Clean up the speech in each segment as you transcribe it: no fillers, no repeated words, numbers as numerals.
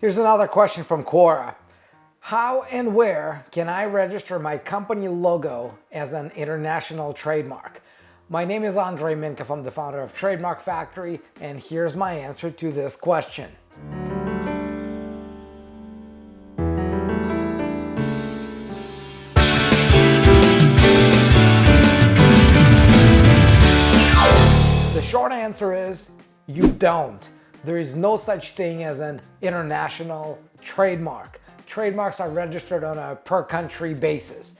Here's another question from Quora. How and where can I register my company logo as an international trademark? My name is Andrei Mincov. I'm the founder of Trademark Factory, and here's my answer to this question. The short answer is you don't. There is no such thing as an international trademark. Trademarks are registered on a per country basis.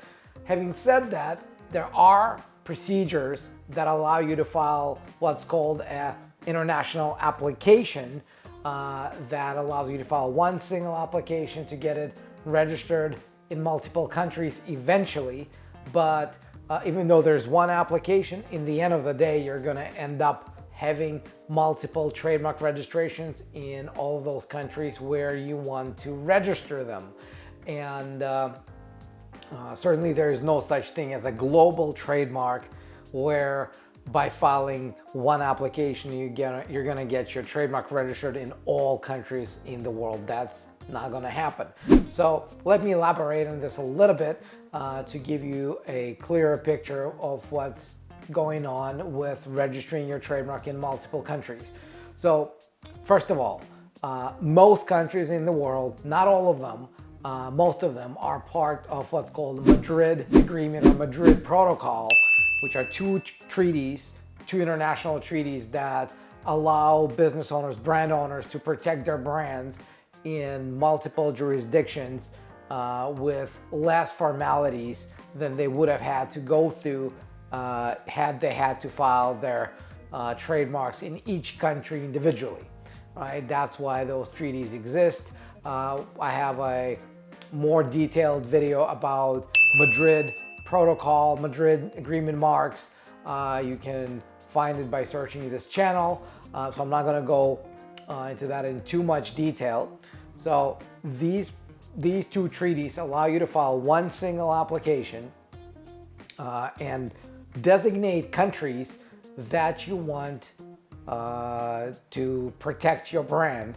Having said that, there are procedures that allow you to file what's called an international application that allows you to file one single application to get it registered in multiple countries eventually. But even though there's one application, in the end of the day, you're going to end up having multiple trademark registrations in all of those countries where you want to register them. And certainly there is no such thing as a global trademark where by filing one application you're gonna get your trademark registered in all countries in the world. That's not gonna happen. So let me elaborate on this a little bit to give you a clearer picture of what's going on with registering your trademark in multiple countries. So first of all, most countries in the world, not all of them, most of them are part of what's called the Madrid Agreement or Madrid Protocol, which are two international treaties that allow business owners, brand owners to protect their brands in multiple jurisdictions with less formalities than they would have had to go through had they had to file their trademarks in each country individually, right? That's why those treaties exist. I have a more detailed video about Madrid Protocol, Madrid Agreement marks. You can find it by searching this channel. So I'm not gonna go into that in too much detail. So these two treaties allow you to file one single application and designate countries that you want to protect your brand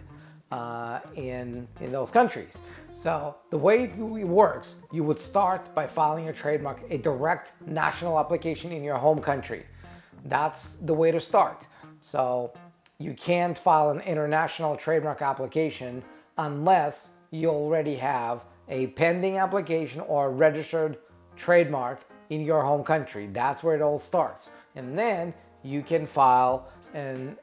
in those countries. So the way it works, you would start by filing a trademark, a direct national application in your home country. That's the way to start. So you can't file an international trademark application unless you already have a pending application or a registered trademark in your home country. That's where it all starts. And then you can file an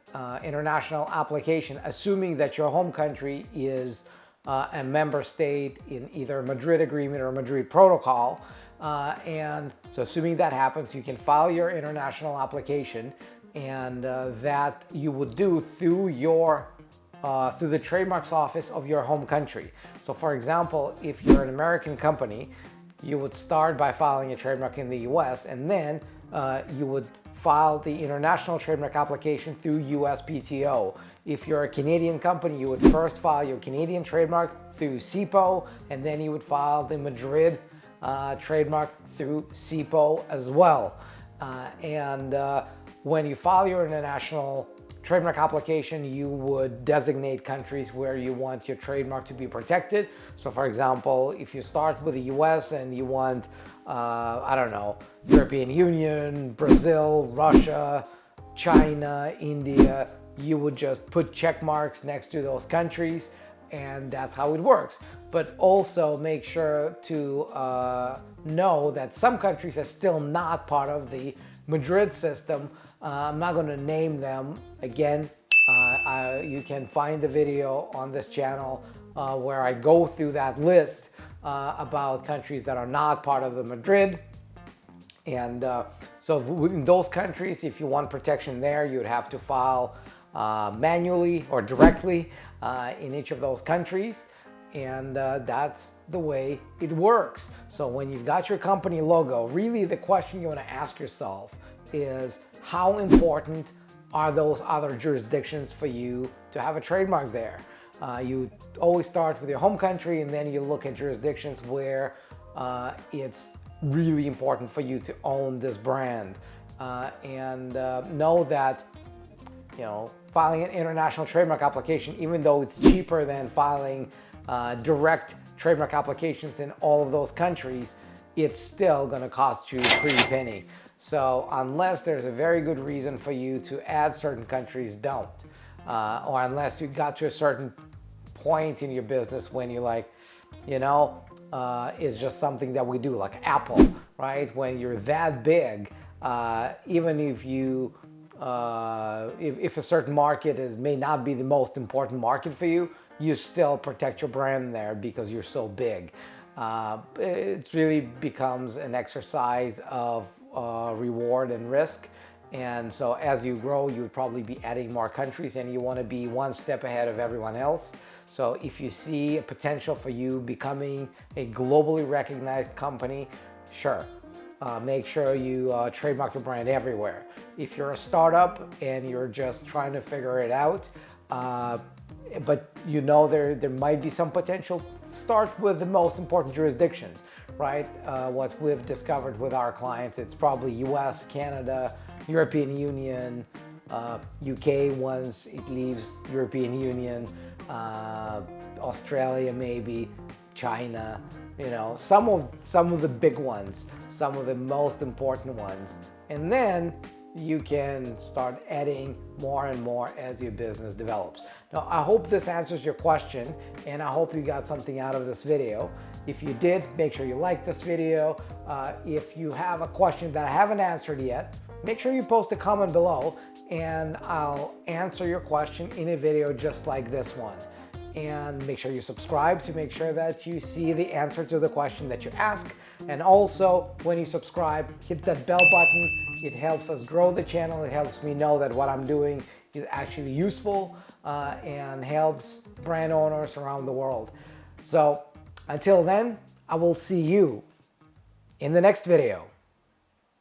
international application, assuming that your home country is a member state in either Madrid Agreement or Madrid Protocol. And so assuming that happens, you can file your international application, and that you would do through the trademarks office of your home country. So for example, if you're an American company, you would start by filing a trademark in the US, and then you would file the international trademark application through USPTO. If you're a Canadian company, you would first file your Canadian trademark through CIPO, and then you would file the Madrid trademark through CIPO as well. When you file your international trademark application, you would designate countries where you want your trademark to be protected. So for example, if you start with the US and you want, I don't know, European Union, Brazil, Russia, China, India, you would just put check marks next to those countries, and that's how it works. But also make sure to know that some countries are still not part of the Madrid system. I'm not going to name them again. You can find the video on this channel where I go through that list about countries that are not part of the Madrid. And so in those countries, if you want protection there, you'd have to file manually or directly in each of those countries. And that's the way it works. So when you've got your company logo, really the question you want to ask yourself is, how important are those other jurisdictions for you to have a trademark there? You always start with your home country, and then you look at jurisdictions where it's really important for you to own this brand. Know that filing an international trademark application, even though it's cheaper than filing direct trademark applications in all of those countries, it's still going to cost you a pretty penny. So unless there's a very good reason for you to add certain countries, don't. Or unless you got to a certain point in your business when you're like, it's just something that we do, like Apple, right? When you're that big, even if you if a certain market may not be the most important market for you, you still protect your brand there because you're so big. It really becomes an exercise of reward and risk. And so as you grow, you would probably be adding more countries, and you want to be one step ahead of everyone else. So if you see a potential for you becoming a globally recognized company, sure, make sure you trademark your brand everywhere. If you're a startup and you're just trying to figure it out, but there might be some potential, start with the most important jurisdictions, right? What we've discovered with our clients, it's probably US, Canada, European Union, UK once it leaves European Union, Australia maybe, China, some of the big ones, some of the most important ones. And then you can start adding more and more as your business develops. Now, I hope this answers your question, and I hope you got something out of this video. If you did, make sure you like this video. If you have a question that I haven't answered yet, make sure you post a comment below, and I'll answer your question in a video just like this one. And make sure you subscribe to make sure that you see the answer to the question that you ask. And also, when you subscribe, hit that bell button. It helps us grow the channel. It helps me know that what I'm doing is actually useful and helps brand owners around the world. So until then, I will see you in the next video.